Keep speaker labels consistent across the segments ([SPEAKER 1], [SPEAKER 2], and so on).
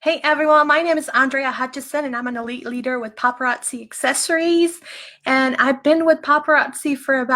[SPEAKER 1] Hey everyone, my name is Andrea Hutcheson and I'm an elite leader with Paparazzi Accessories. And I've been with Paparazzi for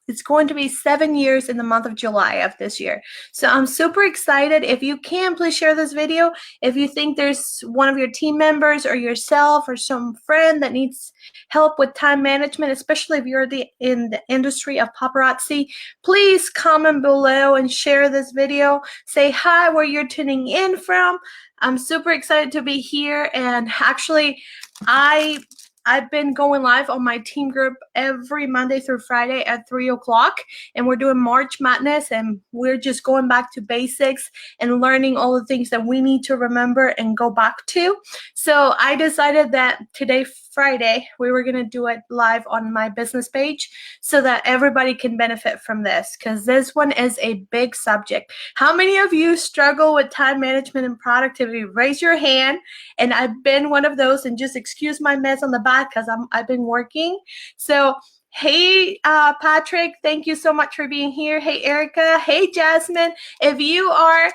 [SPEAKER 1] it's going to be 7 years in the month of July of this year. So I'm super excited. If you can, please share this video. If you think there's one of your team members or yourself or some friend that needs help with time management, especially if you're in the industry of paparazzi, please comment below and share this video. Say hi where you're tuning in from. I'm super excited to be here, and actually I've been going live on my team group every Monday through Friday at 3 o'clock, and we're doing March Madness, and we're just going back to basics and learning all the things that we need to remember and go back to. So I decided that today, Friday, we were going to do it live on my business page so that everybody can benefit from this, because this one is a big subject. How many of you struggle with time management and productivity? Raise your hand. And I've been one of those, and just excuse my mess on the back because I've been working. So hey, Patrick, thank you so much for being here. Hey, Erica. Hey, Jasmine. If you are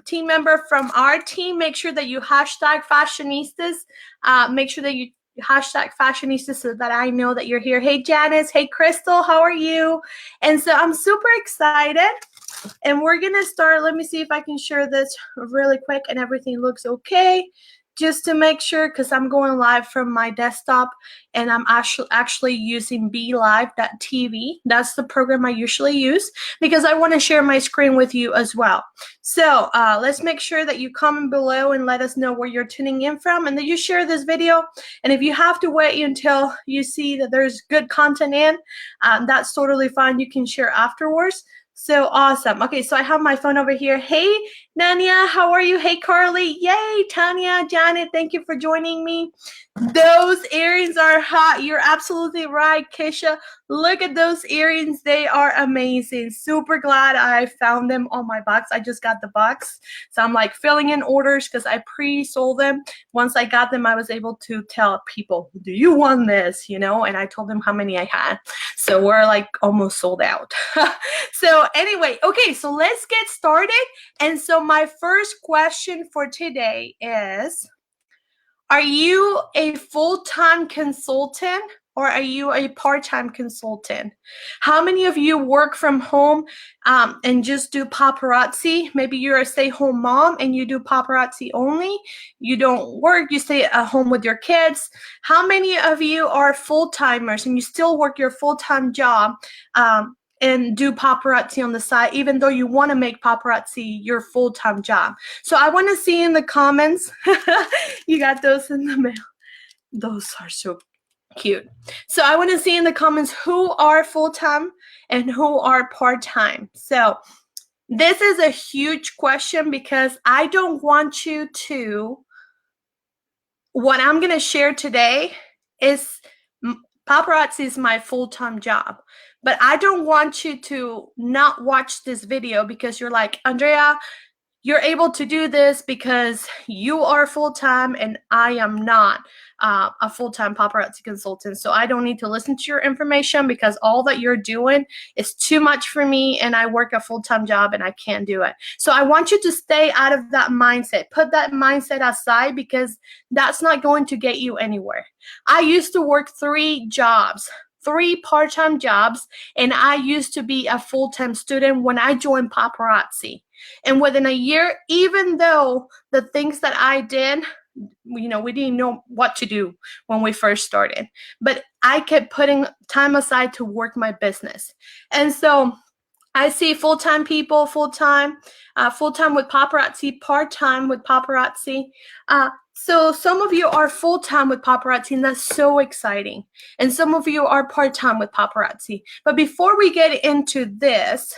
[SPEAKER 1] team member from our team, make sure that you hashtag fashionistas. Make sure that you hashtag fashionistas so that I know that you're here. Hey, Janice. Hey, Crystal. How are you? And so I'm super excited. And we're going to start. Let me see if I can share this really quick and everything looks okay. Just to make sure, because I'm going live from my desktop and I'm actually using BeLive.tv. That's the program I usually use because I want to share my screen with you as well. So let's make sure that you comment below and let us know where you're tuning in from, and that you share this video. And if you have to wait until you see that there's good content in, that's totally fine. You can share afterwards. So awesome. Okay, so I have my phone over here. Hey, Nania, how are you? Hey, Carly. Yay, Tanya, Janet, thank you for joining me. Those earrings are hot. You're absolutely right, Kisha. Look at those earrings. They are amazing. Super glad I found them on my box. I just got the box. So I'm like filling in orders because I pre-sold them. Once I got them, I was able to tell people, do you want this? You know, and I told them how many I had. So we're like almost sold out. So anyway, okay, so let's get started. And so my first question for today is, are you a full-time consultant or are you a part-time consultant? How many of you work from home and just do paparazzi? Maybe you're a stay-home mom and you do paparazzi only. You don't work, you stay at home with your kids. How many of you are full-timers and you still work your full-time job and do paparazzi on the side, even though you want to make paparazzi your full-time job? So I want to see in the comments. You got those in the mail. Those are so cute. So I want to see in the comments who are full-time and who are part-time. So this is a huge question because I don't want you to, what I'm going to share today is paparazzi is my full-time job. But I don't want you to not watch this video because you're like, Andrea, you're able to do this because you are full-time and I am not a full-time paparazzi consultant. So I don't need to listen to your information because all that you're doing is too much for me and I work a full-time job and I can't do it. So I want you to stay out of that mindset. Put that mindset aside because that's not going to get you anywhere. I used to work 3 jobs. 3 part-time jobs, and I used to be a full-time student when I joined paparazzi. And within a year, even though the things that I did, you know, we didn't know what to do when we first started, but I kept putting time aside to work my business. And so I see full-time people, full-time with paparazzi, part-time with paparazzi. So some of you are full-time with paparazzi, and that's so exciting. And some of you are part-time with paparazzi. But before we get into this,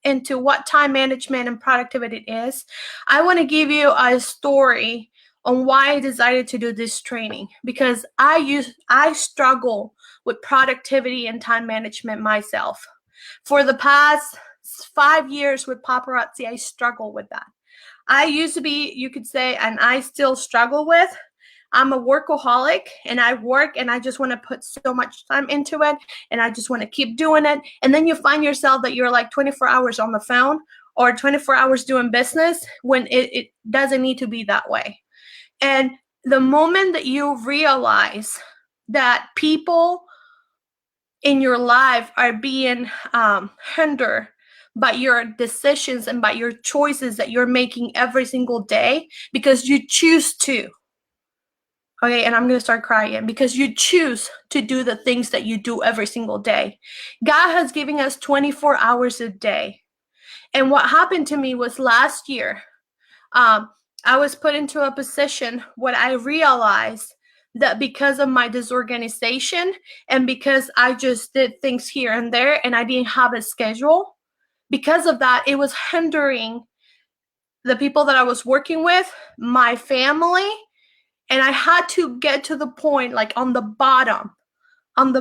[SPEAKER 1] into what time management and productivity is, I want to give you a story on why I decided to do this training, because I struggle with productivity and time management myself. For the past 5 years with paparazzi, I struggle with that. I used to be, you could say, and I still struggle with, I'm a workaholic and I work and I just want to put so much time into it and I just want to keep doing it. And then you find yourself that you're like 24 hours on the phone or 24 hours doing business when it doesn't need to be that way. And the moment that you realize that people in your life are being hindered by your decisions and by your choices that you're making every single day because you choose to. Okay, and I'm going to start crying because you choose to do the things that you do every single day. God has given us 24 hours a day. And what happened to me was last year, I was put into a position where I realized that because of my disorganization and because I just did things here and there and I didn't have a schedule, because of that, it was hindering the people that I was working with, my family, and I had to get to the point like on the bottom of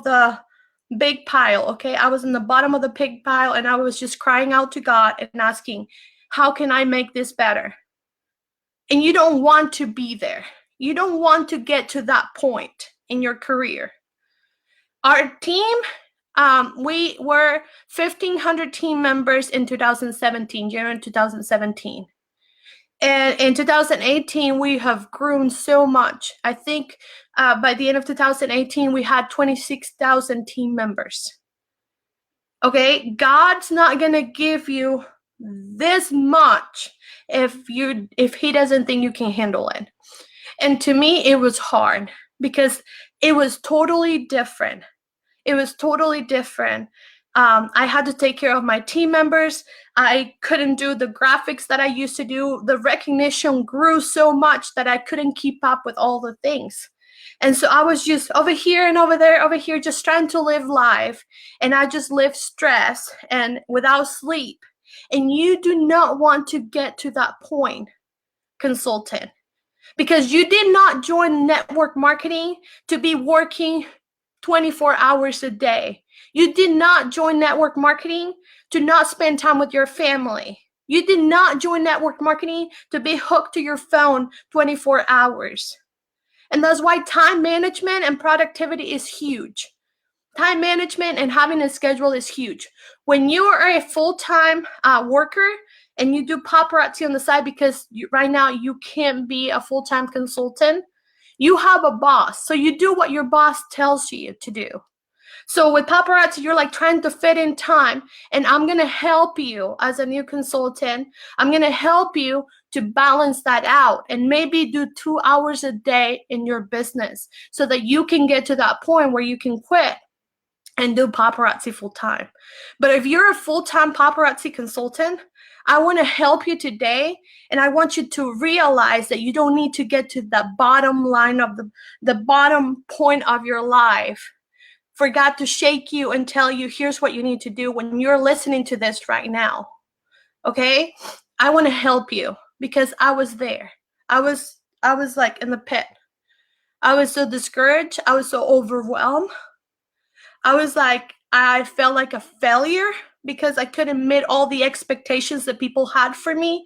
[SPEAKER 1] the big pile, okay? I was in the bottom of the pig pile and I was just crying out to God and asking, how can I make this better? And you don't want to be there. You don't want to get to that point in your career. Our team, we were 1,500 team members in 2017, January 2017. And in 2018, we have grown so much. I think by the end of 2018, we had 26,000 team members. Okay, God's not gonna give you this much if he doesn't think you can handle it. And to me, it was hard because it was totally different. It was totally different. I had to take care of my team members. I couldn't do the graphics that I used to do. The recognition grew so much that I couldn't keep up with all the things. And so I was just over here and over there, over here, just trying to live life. And I just lived stress and without sleep. And you do not want to get to that point, consultant, because you did not join network marketing to be working 24 hours a day. You did not join network marketing to not spend time with your family. You did not join network marketing to be hooked to your phone 24 hours. And that's why time management and productivity is huge. Time management and having a schedule is huge. When you are a full-time worker and you do paparazzi on the side because right now you can't be a full-time consultant, you have a boss. So you do what your boss tells you to do. So with paparazzi, you're like trying to fit in time, and I'm going to help you as a new consultant. I'm going to help you to balance that out and maybe do 2 hours a day in your business so that you can get to that point where you can quit and do paparazzi full time. But if you're a full-time paparazzi consultant, I want to help you today, and I want you to realize that you don't need to get to the bottom line of the bottom point of your life for God to shake you and tell you, here's what you need to do when you're listening to this right now. Okay? I want to help you because I was there. I was like in the pit. I was so discouraged. I was so overwhelmed. I felt like a failure because I couldn't meet all the expectations that people had for me.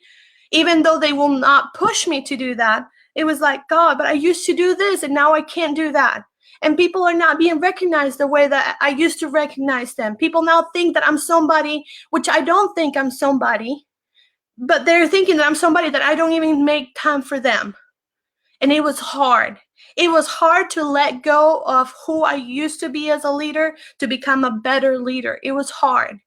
[SPEAKER 1] Even though they will not push me to do that, it was like, God, but I used to do this and now I can't do that. And people are not being recognized the way that I used to recognize them. People now think that I'm somebody, which I don't think I'm somebody, but they're thinking that I'm somebody that I don't even make time for them. And it was hard. It was hard to let go of who I used to be as a leader to become a better leader. It was hard.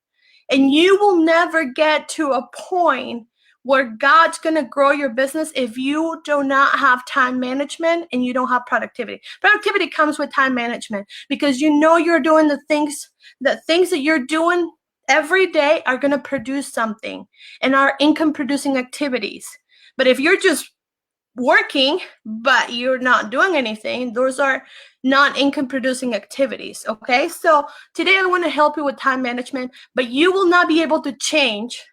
[SPEAKER 1] And you will never get to a point where God's going to grow your business if you do not have time management and you don't have productivity. Productivity comes with time management because you know you're doing the things that you're doing every day are going to produce something and are income producing activities. But if you're just working, but you're not doing anything, those are non-income producing activities. Okay, so today I want to help you with time management, but you will not be able to change,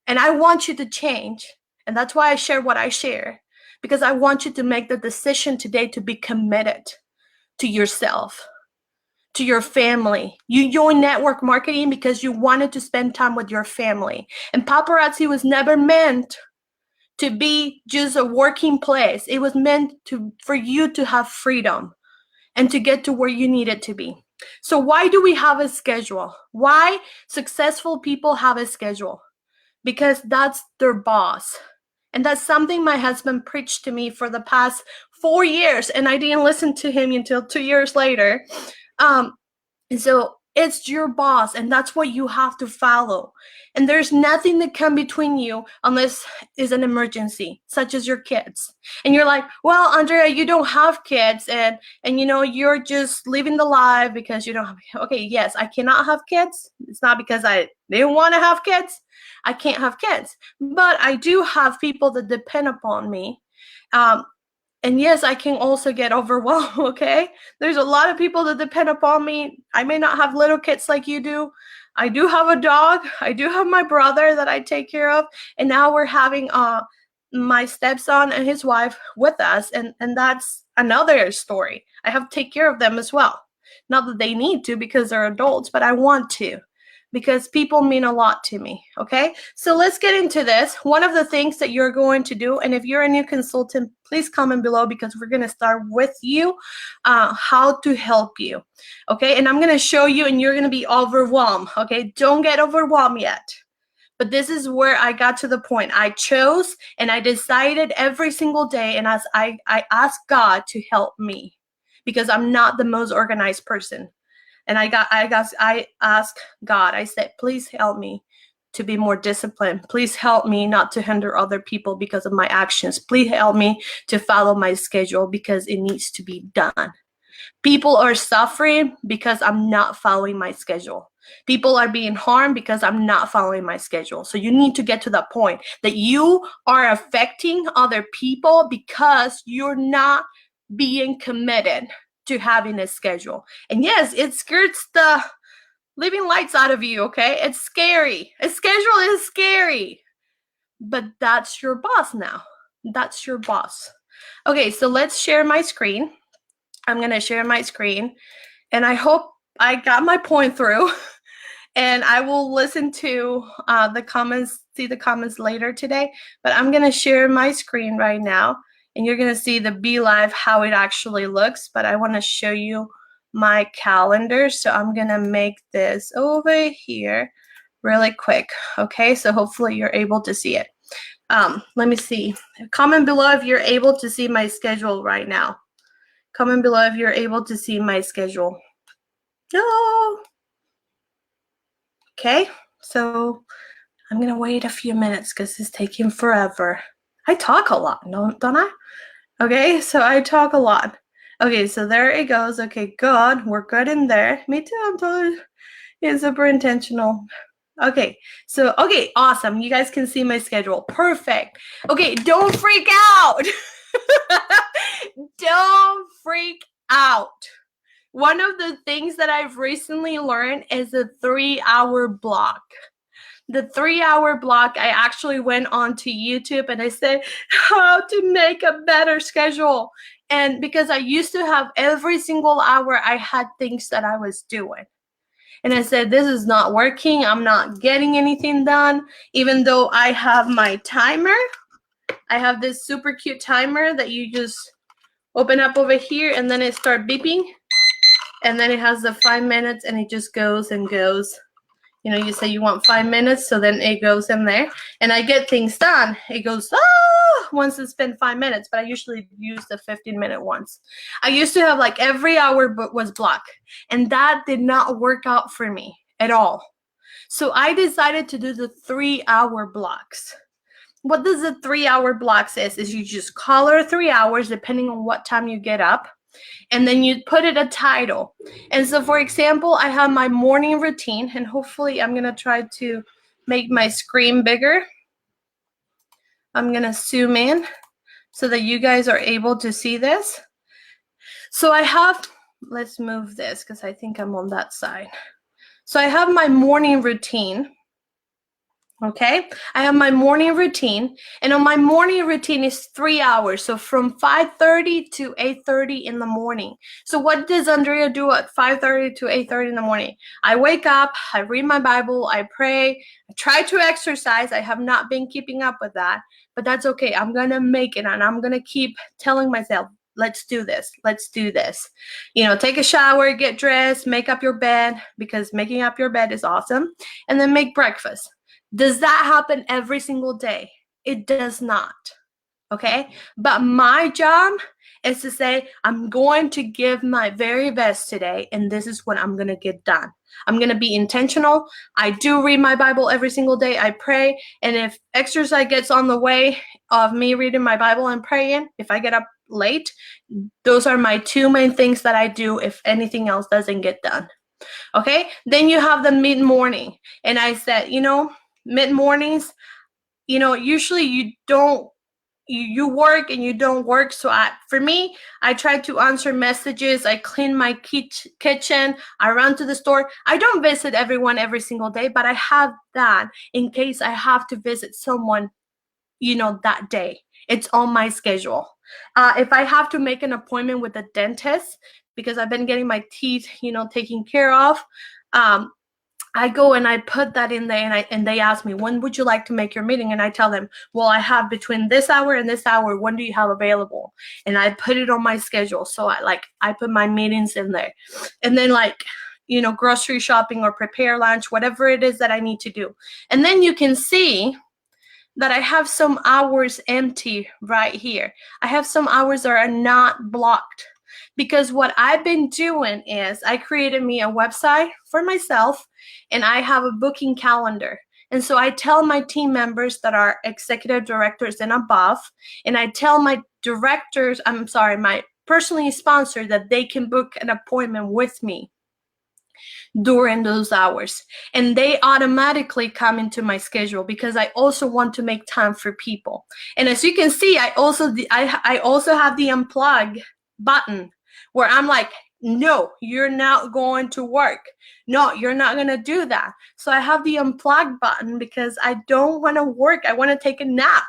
[SPEAKER 1] and I want you to change, and that's why I share what I share, because I want you to make the decision today to be committed to yourself, to your family. You joined network marketing because you wanted to spend time with your family, and paparazzi was never meant to be just a working place. It was meant for you to have freedom and to get to where you needed to be. So why do we have a schedule? Why successful people have a schedule? because that's their boss. And that's something my husband preached to me for the past 4 years, and I didn't listen to him until 2 years later. And so it's your boss, and that's what you have to follow. And there's nothing that come between you unless it's an emergency, such as your kids. And you're like, well, Andrea, you don't have kids, and you're just living the life because you don't have. Okay, yes, I cannot have kids. It's not because I didn't want to have kids. I can't have kids, but I do have people that depend upon me. And yes, I can also get overwhelmed, okay? There's a lot of people that depend upon me. I may not have little kids like you do. I do have a dog. I do have my brother that I take care of. And now we're having my stepson and his wife with us. And that's another story. I have to take care of them as well. Not that they need to because they're adults, but I want to, because people mean a lot to me, okay? So let's get into this. One of the things that you're going to do, and if you're a new consultant, please comment below because we're gonna start with you, how to help you, okay? And I'm gonna show you and you're gonna be overwhelmed, okay? Don't get overwhelmed yet. But this is where I got to the point. I chose and I decided every single day, and as I asked God to help me because I'm not the most organized person. And I asked God, I said, please help me to be more disciplined. Please help me not to hinder other people because of my actions. Please help me to follow my schedule because it needs to be done. People are suffering because I'm not following my schedule. People are being harmed because I'm not following my schedule. So you need to get to that point that you are affecting other people because you're not being committed to having a schedule. And yes, it scares the living lights out of you, okay? It's scary. A schedule is scary. But that's your boss now. That's your boss. Okay, so let's share my screen. I'm going to share my screen. And I hope I got my point through. And I will listen to the comments, see the comments later today. But I'm going to share my screen right now. And you're going to see the Be Live, how it actually looks. But I want to show you my calendar. So I'm going to make this over here really quick. Okay, so hopefully you're able to see it. Let me see. Comment below if you're able to see my schedule right now. Comment below if you're able to see my schedule. No. Okay, so I'm going to wait a few minutes because it's taking forever. I talk a lot, don't I? Okay, so I talk a lot. Okay, so there it goes. Okay, good. We're good in there. Me too, I'm totally super intentional. Okay, so, okay, awesome. You guys can see my schedule. Perfect. Okay, don't freak out. Don't freak out. One of the things that I've recently learned is a 3-hour block. The 3-hour block, I actually went onto YouTube and I said, how to make a better schedule. And because I used to have every single hour, I had things that I was doing. And I said, this is not working. I'm not getting anything done. Even though I have my timer. I have this super cute timer that you just open up over here and then it starts beeping. And then it has the 5 minutes and it just goes and goes. You know, you say you want 5 minutes, so then it goes in there. And I get things done. It goes, once it's been 5 minutes, but I usually use the 15-minute ones. I used to have like every hour was blocked. And that did not work out for me at all. So I decided to do the 3-hour blocks. What does the 3-hour blocks is you just color 3 hours depending on what time you get up. And then you put it a title. And so, for example, I have my morning routine, and hopefully I'm going to try to make my screen bigger. I'm going to zoom in so that you guys are able to see this. So I have, let's move this because I think I'm on that side. So I have my morning routine. Okay, I have my morning routine, and on my morning routine is 3 hours. So from 5:30 to 8:30 in the morning. So what does Andrea do at 5:30 to 8:30 in the morning? I wake up, I read my Bible, I pray, I try to exercise. I have not been keeping up with that, but that's okay. I'm gonna make it, and I'm gonna keep telling myself, let's do this. Let's do this. You know, take a shower, get dressed, make up your bed, because making up your bed is awesome, and then make breakfast. Does that happen every single day? It does not. Okay, but my job is to say, I'm going to give my very best today, and this is what I'm going to get done. I'm going to be intentional. I do read my Bible every single day. I pray, and if exercise gets on the way of me reading my Bible and praying, if I get up late, those are my two main things that I do if anything else doesn't get done. Okay, then you have the mid-morning, and I said, mid-mornings, usually you work and you don't work. So for me, I try to answer messages. I clean my kitchen. I run to the store. I don't visit everyone every single day, but I have that in case I have to visit someone, that day. It's on my schedule. If I have to make an appointment with a dentist because I've been getting my teeth, taken care of, I go and I put that in there, and they ask me, when would you like to make your meeting? And I tell them, well, I have between this hour and this hour. When do you have available? And I put it on my schedule. So I put my meetings in there, and then grocery shopping or prepare lunch, whatever it is that I need to do. And then you can see that I have some hours empty right here. I have some hours that are not blocked. Because what I've been doing is I created me a website for myself, and I have a booking calendar. And so I tell my team members that are executive directors and above, and I tell my my personally sponsored, that they can book an appointment with me during those hours, and they automatically come into my schedule because I also want to make time for people. And as you can see, I also have the unplug button where I'm like, no, you're not going to work. No, you're not going to do that. So I have the unplug button because I don't want to work. I want to take a nap.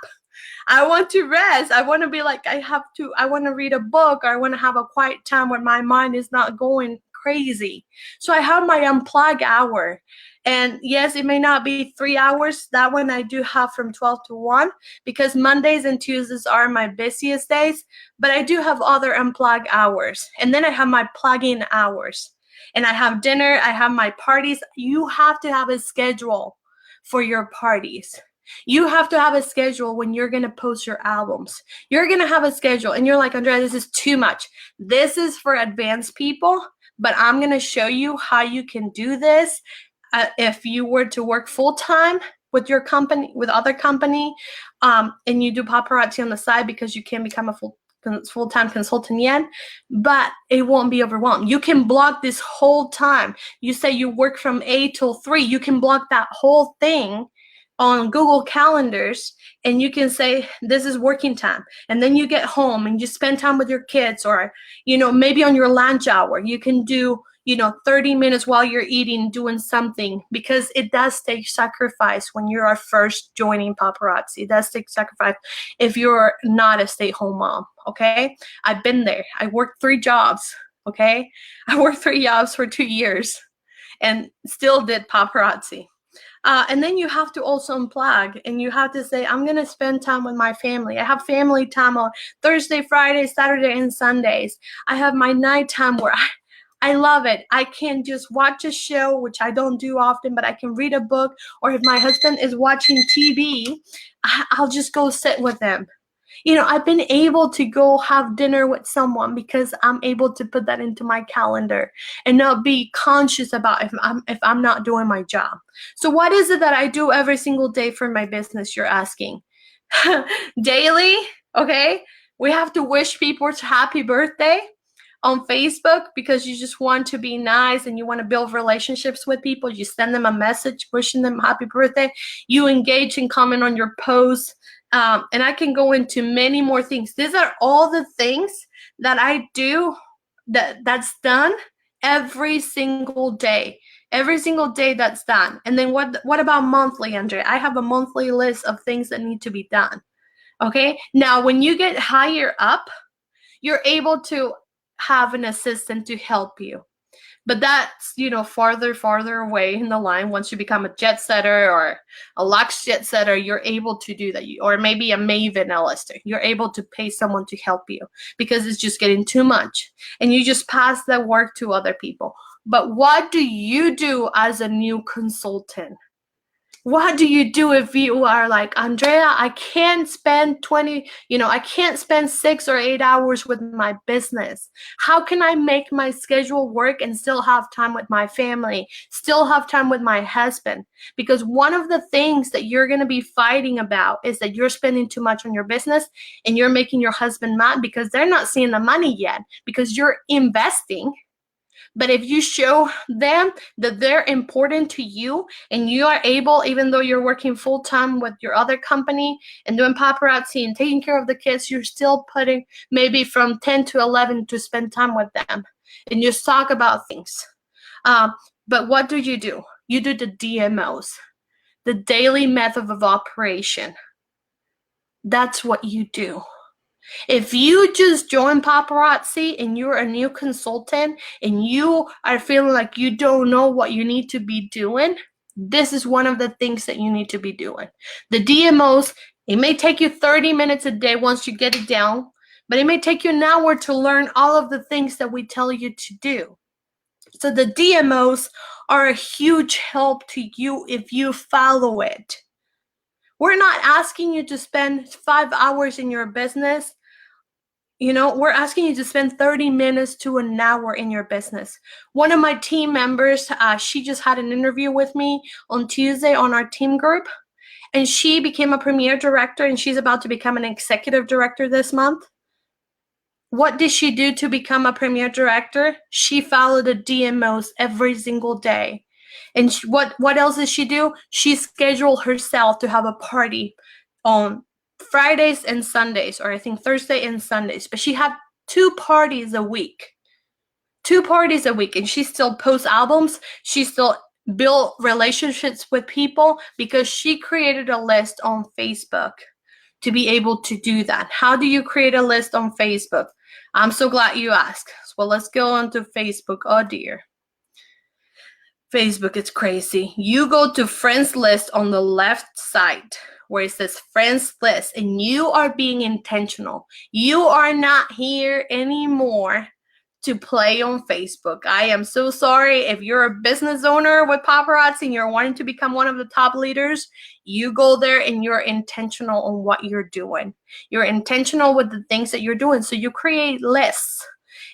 [SPEAKER 1] I want to rest. I want to be like, I want to read a book, or I want to have a quiet time where my mind is not going crazy. So I have my unplug hour. And yes, it may not be 3 hours. That one I do have from 12 to 1 because Mondays and Tuesdays are my busiest days. But I do have other unplug hours. And then I have my plug-in hours. And I have dinner. I have my parties. You have to have a schedule for your parties. You have to have a schedule when you're going to post your albums. You're going to have a schedule. And you're like, Andrea, this is too much. This is for advanced people. But I'm going to show you how you can do this if you were to work full-time with your company, with other company, and you do paparazzi on the side because you can't become a full-time consultant yet, but it won't be overwhelmed. You can block this whole time. You say you work from 8 till 3. You can block that whole thing on Google Calendars, and you can say, this is working time. And then you get home and you spend time with your kids, or, maybe on your lunch hour, you can do, 30 minutes while you're eating, doing something, because it does take sacrifice when you are first joining paparazzi. It does take sacrifice if you're not a stay-at-home mom, okay? I've been there. I worked 3 jobs, okay? I worked 3 jobs for 2 years and still did paparazzi. And then you have to also unplug, and you have to say, I'm going to spend time with my family. I have family time on Thursday, Friday, Saturday, and Sundays. I have my nighttime where I love it. I can just watch a show, which I don't do often, but I can read a book. Or if my husband is watching TV, I'll just go sit with him. I've been able to go have dinner with someone because I'm able to put that into my calendar and not be conscious about if I'm not doing my job. So what is it that I do every single day for my business, you're asking? Daily, okay? We have to wish people happy birthday on Facebook because you just want to be nice and you want to build relationships with people. You send them a message wishing them happy birthday. You engage and comment on your posts. And I can go into many more things. These are all the things that I do that's done every single day. Every single day that's done. And then what about monthly, Andrea? I have a monthly list of things that need to be done. Okay? Now, when you get higher up, you're able to have an assistant to help you. But that's, farther away in the line. Once you become a Jetsetter or a Lux Jetsetter, you're able to do that. Or maybe a Maven lister. You're able to pay someone to help you because it's just getting too much. And you just pass that work to other people. But what do you do as a new consultant? What do you do if you are like, Andrea, I can't spend I can't spend 6 or 8 hours with my business. How can I make my schedule work and still have time with my family, still have time with my husband? Because one of the things that you're going to be fighting about is that you're spending too much on your business and you're making your husband mad because they're not seeing the money yet because you're investing. But if you show them that they're important to you and you are able, even though you're working full time with your other company and doing paparazzi and taking care of the kids, you're still putting maybe from 10 to 11 to spend time with them and just talk about things. But what do? You do the DMOs, the daily method of operation. That's what you do. If you just join Paparazzi and you're a new consultant and you are feeling like you don't know what you need to be doing, this is one of the things that you need to be doing. The DMOs, it may take you 30 minutes a day once you get it down, but it may take you an hour to learn all of the things that we tell you to do. So the DMOs are a huge help to you if you follow it. We're not asking you to spend 5 hours in your business. We're asking you to spend 30 minutes to an hour in your business. One of my team members, she just had an interview with me on Tuesday on our team group, and she became a premier director, and she's about to become an executive director this month. What did she do to become a premier director? She followed the DMOs every single day. And what else did she do? She scheduled herself to have a party on Fridays and Sundays, or I think Thursday and Sundays. But she had 2 parties a week. 2 parties a week. And she still posts albums. She still built relationships with people because she created a list on Facebook to be able to do that. How do you create a list on Facebook? I'm so glad you asked. Well, let's go on to Facebook. Oh dear. Facebook is crazy. You go to friends list on the left side where it says friends list, and you are being intentional. You are not here anymore to play on Facebook. I am so sorry. If you're a business owner with Paparazzi and you're wanting to become one of the top leaders, you go there and you're intentional on what you're doing. You're intentional with the things that you're doing. So you create lists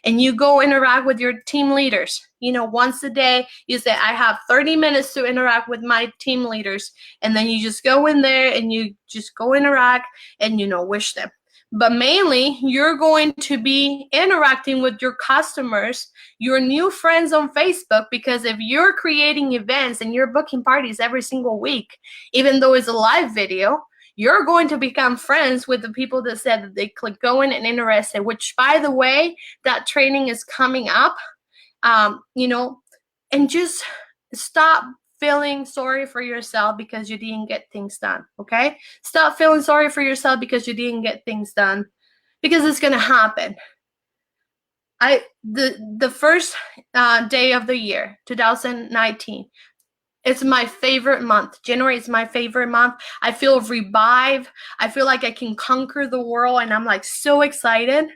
[SPEAKER 1] and you go interact with your team leaders. Once a day, you say, I have 30 minutes to interact with my team leaders. And then you just go in there and you just go interact and, wish them. But mainly, you're going to be interacting with your customers, your new friends on Facebook, because if you're creating events and you're booking parties every single week, even though it's a live video, you're going to become friends with the people that said that they click go in and interested, which, by the way, that training is coming up. And just stop feeling sorry for yourself because you didn't get things done, okay? Stop feeling sorry for yourself because you didn't get things done, because it's going to happen. The first day of the year, 2019, it's my favorite month. January is my favorite month. I feel revived. I feel like I can conquer the world, and I'm like so excited.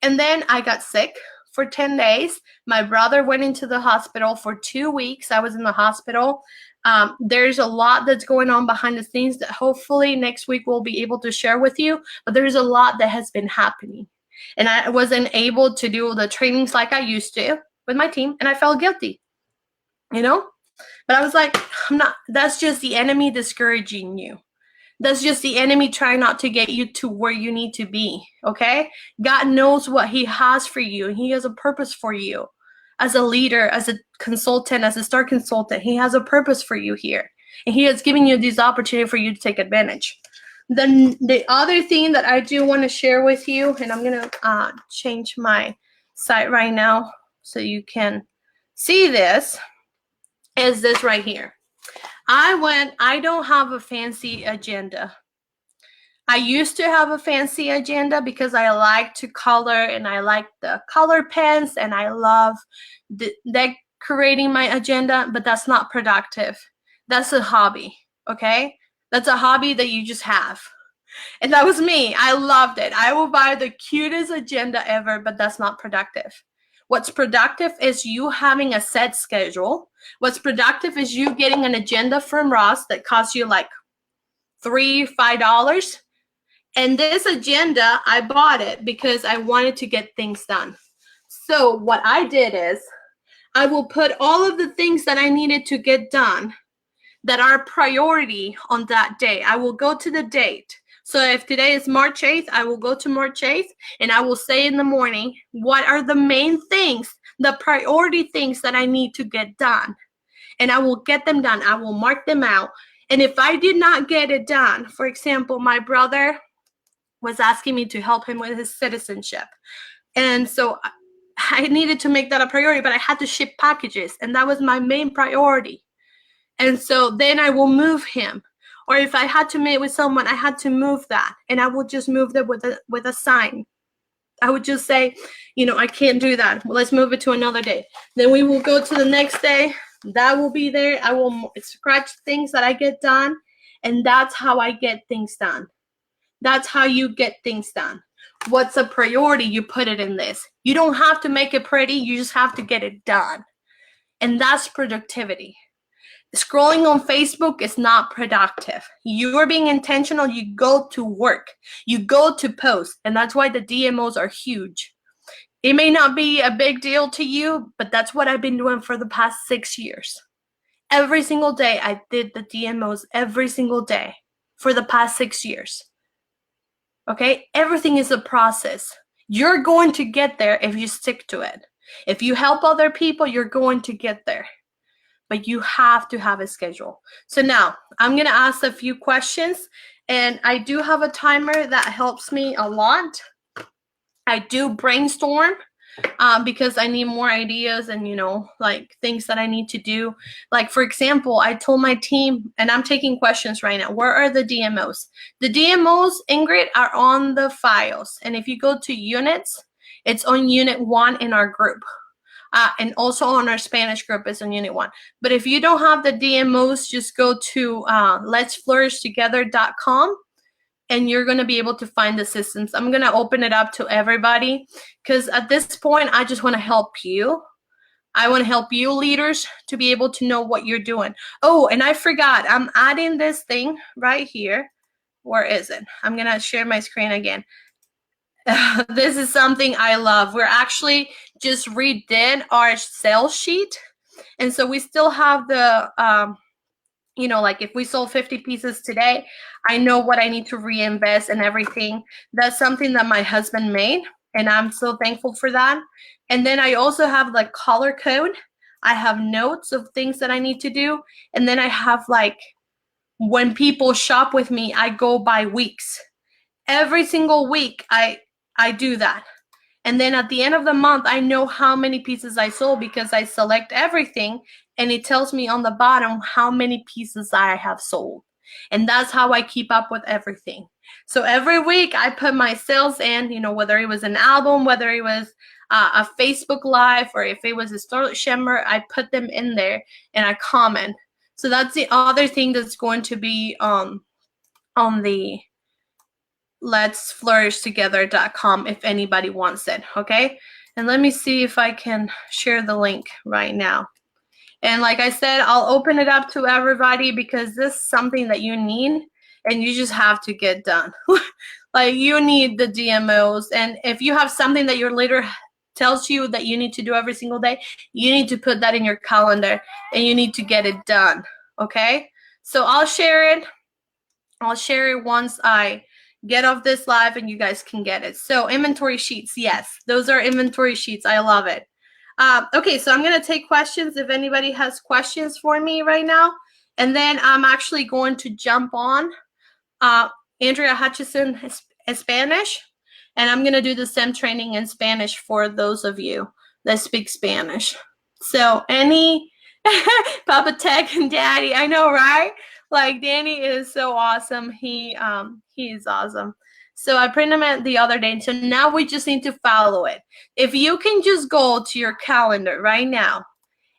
[SPEAKER 1] And then I got sick for 10 days. My brother went into the hospital for 2 weeks. I was in the hospital. There's a lot that's going on behind the scenes that hopefully next week we'll be able to share with you. But there's a lot that has been happening. And I wasn't able to do the trainings like I used to with my team. And I felt guilty, But I was like, that's just the enemy discouraging you. That's just the enemy trying not to get you to where you need to be, okay? God knows what he has for you, and he has a purpose for you. As a leader, as a consultant, as a star consultant, he has a purpose for you here. And he has given you this opportunity for you to take advantage. Then the other thing that I do want to share with you, and I'm going to change my site right now so you can see this, is this right here. I don't have a fancy agenda. I used to have a fancy agenda because I like to color, and I like the color pens, and I love decorating my agenda, but that's not productive. That's a hobby, okay? That's a hobby that you just have. And that was me. I loved it. I will buy the cutest agenda ever, but that's not productive. What's productive is you having a set schedule. What's productive is you getting an agenda from Ross that costs you like $3, $5. And this agenda, I bought it because I wanted to get things done. So what I did is I will put all of the things that I needed to get done that are priority on that day. I will go to the date. So if today is March 8th, I will go to March 8th and I will say in the morning, what are the main things, the priority things that I need to get done? And I will get them done. I will mark them out. And if I did not get it done, for example, my brother was asking me to help him with his citizenship. And so I needed to make that a priority, but I had to ship packages, and that was my main priority. And so then I will move him. Or if I had to meet with someone, I had to move that, and I would just move them with a sign. I would just say, I can't do that. Well, let's move it to another day. Then we will go to the next day. That will be there. I will scratch things that I get done, and that's how I get things done. That's how you get things done. What's a priority? You put it in this. You don't have to make it pretty. You just have to get it done. And that's productivity. Scrolling on Facebook is not productive. You are being intentional. You go to work. You go to post. And that's why the DMOs are huge. It may not be a big deal to you, but that's what I've been doing for the past 6 years. Every single day, I did the DMOs every single day for the past 6 years. Okay? Everything is a process. You're going to get there if you stick to it. If you help other people, you're going to get there. But you have to have a schedule. So now I'm going to ask a few questions, and I do have a timer that helps me a lot. I do brainstorm because I need more ideas and, like things that I need to do. Like, for example, I told my team, and I'm taking questions right now, where are the DMOs? The DMOs, Ingrid, are on the files. And if you go to units, it's on unit 1 in our group. And also on our Spanish group is on unit 1. But if you don't have the DMOs, just go to letsflourishtogether.com and you're going to be able to find the systems. I'm going to open it up to everybody because at this point, I just want to help you. I want to help you leaders to be able to know what you're doing. Oh, and I forgot. I'm adding this thing right here. Where is it? I'm going to share my screen again. This is something I love. We're actually just redid our sales sheet. And so we still have the, like if we sold 50 pieces today, I know what I need to reinvest and everything. That's something that my husband made, and I'm so thankful for that. And then I also have the color code. I have notes of things that I need to do. And then I have when people shop with me, I go by weeks. Every single week, I do that. And then at the end of the month, I know how many pieces I sold because I select everything and it tells me on the bottom how many pieces I have sold. And that's how I keep up with everything. So every week I put my sales in, whether it was an album, whether it was a Facebook Live, or if it was a Starlet Shimmer, I put them in there and I comment. So that's the other thing that's going to be on the letsflourishtogether.com if anybody wants it, okay? And let me see if I can share the link right now. And like I said, I'll open it up to everybody because this is something that you need and you just have to get done. Like you need the DMOs. And if you have something that your leader tells you that you need to do every single day, you need to put that in your calendar and you need to get it done, okay? So I'll share it. I'll share it once I get off this live and you guys can get it. So inventory sheets, yes, those are inventory sheets. I love it. Okay, so I'm going to take questions if anybody has questions for me right now. And then I'm actually going to jump on Andrea Hutcheson Spanish. And I'm going to do the STEM training in Spanish for those of you that speak Spanish. So any Papa Tech and Daddy, I know, right? Like Danny is so awesome. He is awesome. So I printed them the other day. So now we just need to follow it. If you can just go to your calendar right now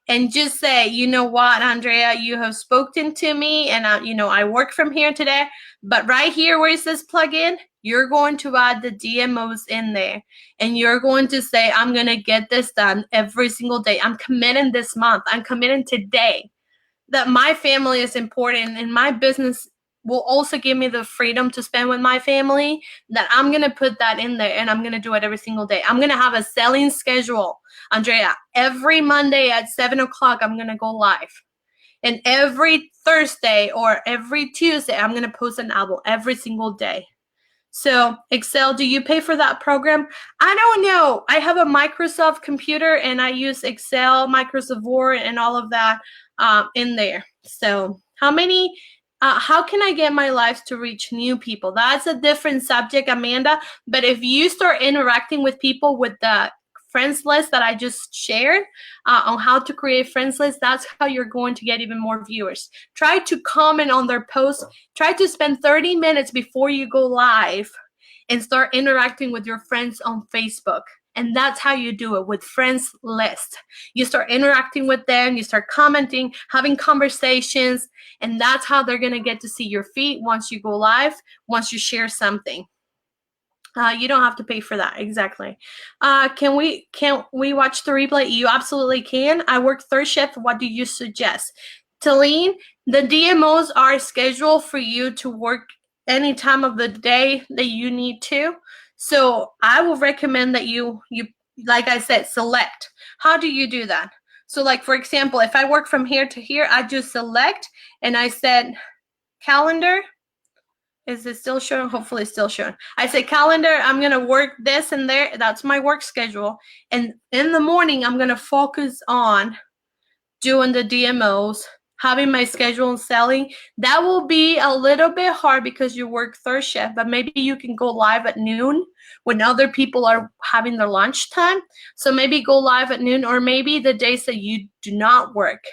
[SPEAKER 1] and just say, you know what, Andrea, you have spoken to me and I work from here today. But right here where it says plug in, You're going to add the DMOs in there, and you're going to say, I'm going to get this done every single day. I'm committing this month. I'm committing today that my family is important, and my business will also give me the freedom to spend with my family, that I'm going to put that in there, and I'm going to do it every single day. I'm going to have a selling schedule, Andrea. Every Monday at 7 o'clock, I'm going to go live. And every Thursday or every Tuesday, I'm going to post an album every single day. So Excel, do you pay for that program? I don't know. I have a Microsoft computer, and I use Excel, Microsoft Word, and all of that in there. So how can I get my lives to reach new people? That's a different subject, Amanda. But if you start interacting with people with the friends list that I just shared on how to create friends list, that's how you're going to get even more viewers. Try to comment on their posts. Try to spend 30 minutes before you go live and start interacting with your friends on Facebook. And that's how you do it, with friends list. You start interacting with them, you start commenting, having conversations, and that's how they're going to get to see your feed once you go live, once you share something. You don't have to pay for that. Exactly. Can we watch the replay? You absolutely can. I work third shift. What do you suggest? Talene, the DMOs are scheduled for you to work any time of the day that you need to. So I will recommend that you like I said, select. How do you do that? So like, for example, if I work from here to here, I just select and I said calendar. Is it still showing? Hopefully it's still showing. I say calendar, I'm going to work this and there. That's my work schedule. And in the morning, I'm going to focus on doing the DMOs, having my schedule and selling. That will be a little bit hard because you work third shift, but maybe you can go live at noon when other people are having their lunch time. So maybe go live at noon, or maybe the days that you do not work,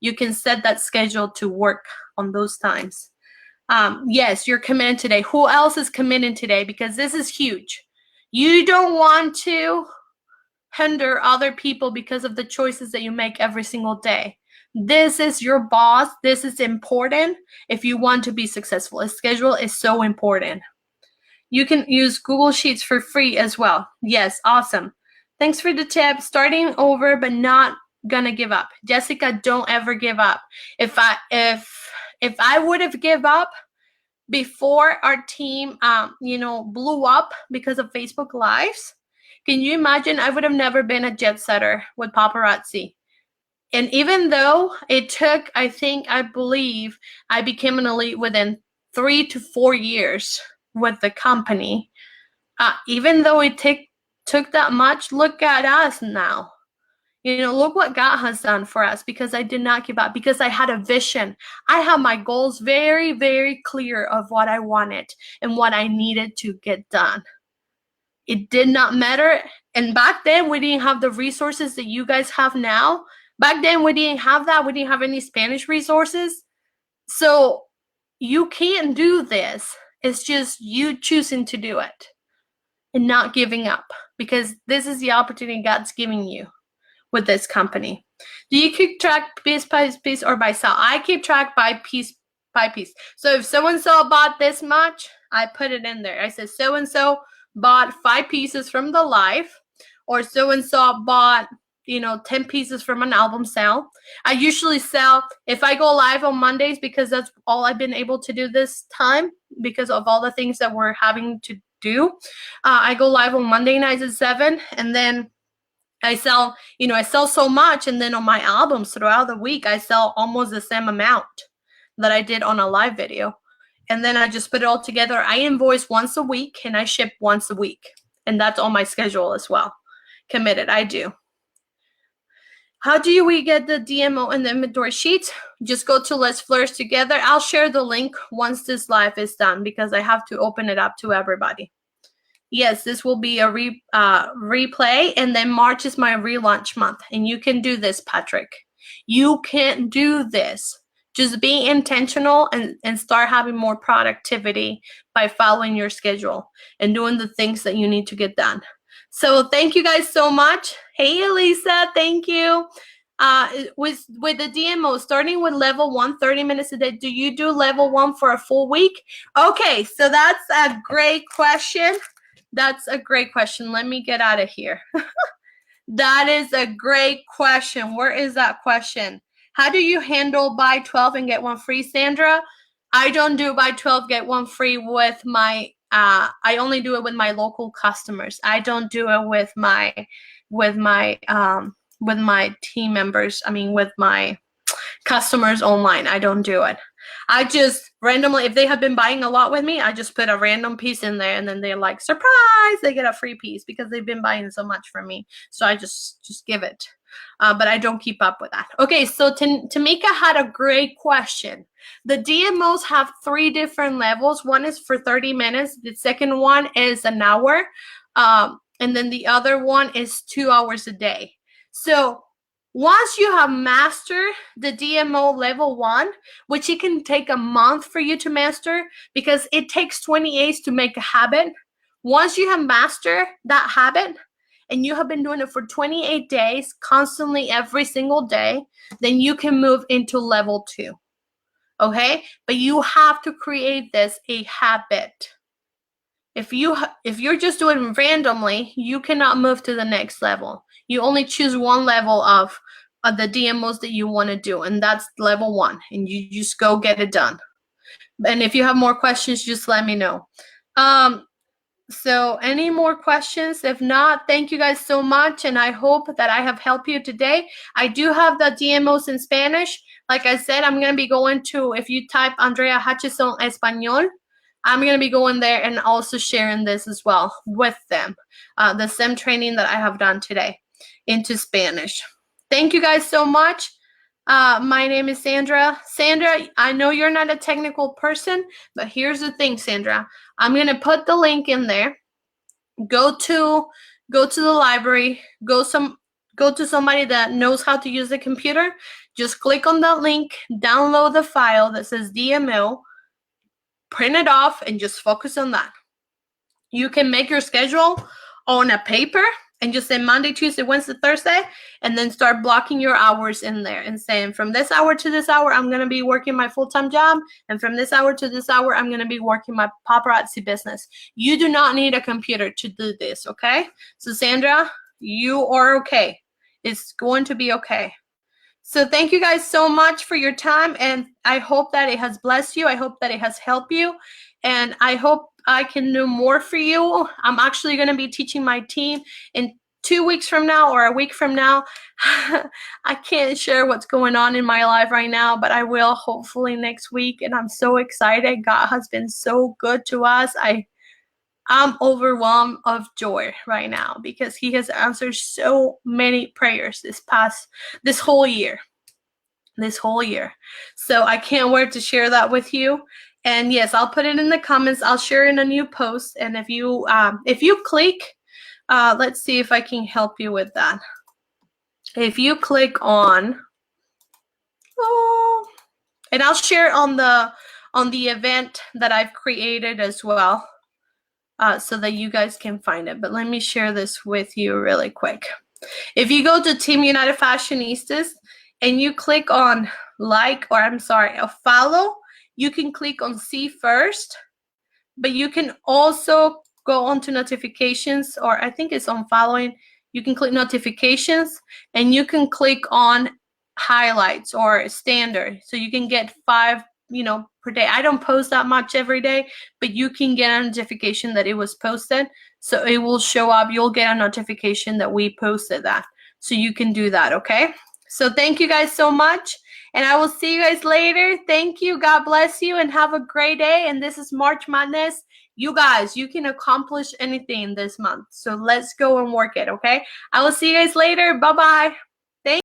[SPEAKER 1] you can set that schedule to work on those times. Yes, you're committed today. Who else is committed today? Because this is huge. You don't want to hinder other people because of the choices that you make every single day. This is your boss. This is important if you want to be successful. A schedule is so important. You can use Google Sheets for free as well. Yes, awesome. Thanks for the tip. Starting over, but not gonna give up. Jessica, don't ever give up. If I would have given up before our team, blew up because of Facebook Lives, can you imagine? I would have never been a Jetsetter with Paparazzi. And even though it took, I believe I became an elite within 3 to 4 years with the company. Even though it took that much, look at us now. Look what God has done for us, because I did not give up, because I had a vision. I had my goals very, very clear of what I wanted and what I needed to get done. It did not matter. And back then, we didn't have the resources that you guys have now. Back then, we didn't have that. We didn't have any Spanish resources. So you can't do this. It's just you choosing to do it and not giving up, because this is the opportunity God's giving you with this company. Do you keep track piece by piece or by sale? I keep track by piece by piece. So if so-and-so bought this much, I put it in there. I said so-and-so bought 5 pieces from the live, or so-and-so bought 10 pieces from an album sale. I usually sell, if I go live on Mondays, because that's all I've been able to do this time because of all the things that we're having to do. I go live on Monday nights at 7, and then I sell so much, and then on my albums throughout the week, I sell almost the same amount that I did on a live video. And then I just put it all together. I invoice once a week, and I ship once a week. And that's on my schedule as well. Committed, I do. How do we get the DMO and the inventory sheets? Just go to Let's Flourish Together. I'll share the link once this live is done, because I have to open it up to everybody. Yes, this will be a replay, and then March is my relaunch month. And you can do this, Patrick. You can do this. Just be intentional and start having more productivity by following your schedule and doing the things that you need to get done. So thank you guys so much. Hey, Elisa, thank you. with the DMO, starting with level 1, 30 minutes a day, do you do level 1 for a full week? Okay, so that's a great question. That's a great question. Let me get out of here. That is a great question. Where is that question? How do you handle buy 12 and get one free, Sandra? I don't do buy 12, get one free with my, I only do it with my local customers. I don't do it with my team members. I mean, with my customers online. I don't do it. I just randomly, if they have been buying a lot with me, I just put a random piece in there, and then they're like, surprise, they get a free piece because they've been buying so much from me. So I just give it. But I don't keep up with that. Okay, so Tamika had a great question. The DMOs have 3 different levels. One is for 30 minutes. The second one is an hour. And then the other one is 2 hours a day. So once you have mastered the DMO level 1, which it can take a month for you to master because it takes 28 to make a habit. Once you have mastered that habit and you have been doing it for 28 days, constantly every single day, then you can move into level 2. Okay? But you have to create this a habit. If you're just doing it randomly, you cannot move to the next level. You only choose one level of the DMOs that you want to do, and that's level 1, and you just go get it done. And if you have more questions, just let me know. So any more questions? If not, thank you guys so much, and I hope that I have helped you today. I do have the DMOs in Spanish. Like I said, I'm going to be going to, if you type Andrea Hutcheson Español, I'm going to be going there and also sharing this as well with them, the same training that I have done today into Spanish. Thank you guys so much. My name is Sandra. Sandra, I know you're not a technical person, but here's the thing, Sandra. I'm going to put the link in there. Go to the library. Go to somebody that knows how to use the computer. Just click on that link, download the file that says DMO, print it off, and just focus on that. You can make your schedule on a paper and just say Monday, Tuesday, Wednesday, Thursday, and then start blocking your hours in there and saying from this hour to this hour, I'm going to be working my full-time job, and from this hour to this hour, I'm going to be working my paparazzi business. You do not need a computer to do this, okay? So Sandra, you are okay. It's going to be okay. So thank you guys so much for your time, and I hope that it has blessed you. I hope that it has helped you, and I hope I can do more for you. I'm actually going to be teaching my team in 2 weeks from now or a week from now. I can't share what's going on in my life right now, but I will hopefully next week, and I'm so excited. God has been so good to us. I'm overwhelmed of joy right now because he has answered so many prayers this whole year. So I can't wait to share that with you. And yes, I'll put it in the comments. I'll share in a new post. And if you click, let's see if I can help you with that. If you click on, and I'll share on the event that I've created as well. So that you guys can find it. But let me share this with you really quick. If you go to Team United Fashionistas and you click on follow, you can click on see first, but you can also go on to notifications, or I think it's on following. You can click notifications and you can click on highlights or standard. So you can get 5 per day. I don't post that much every day, but you can get a notification that it was posted. So it will show up. You'll get a notification that we posted that. So you can do that, okay? So thank you guys so much. And I will see you guys later. Thank you. God bless you and have a great day. And this is March Madness. You guys, you can accomplish anything this month. So let's go and work it, okay? I will see you guys later. Bye-bye.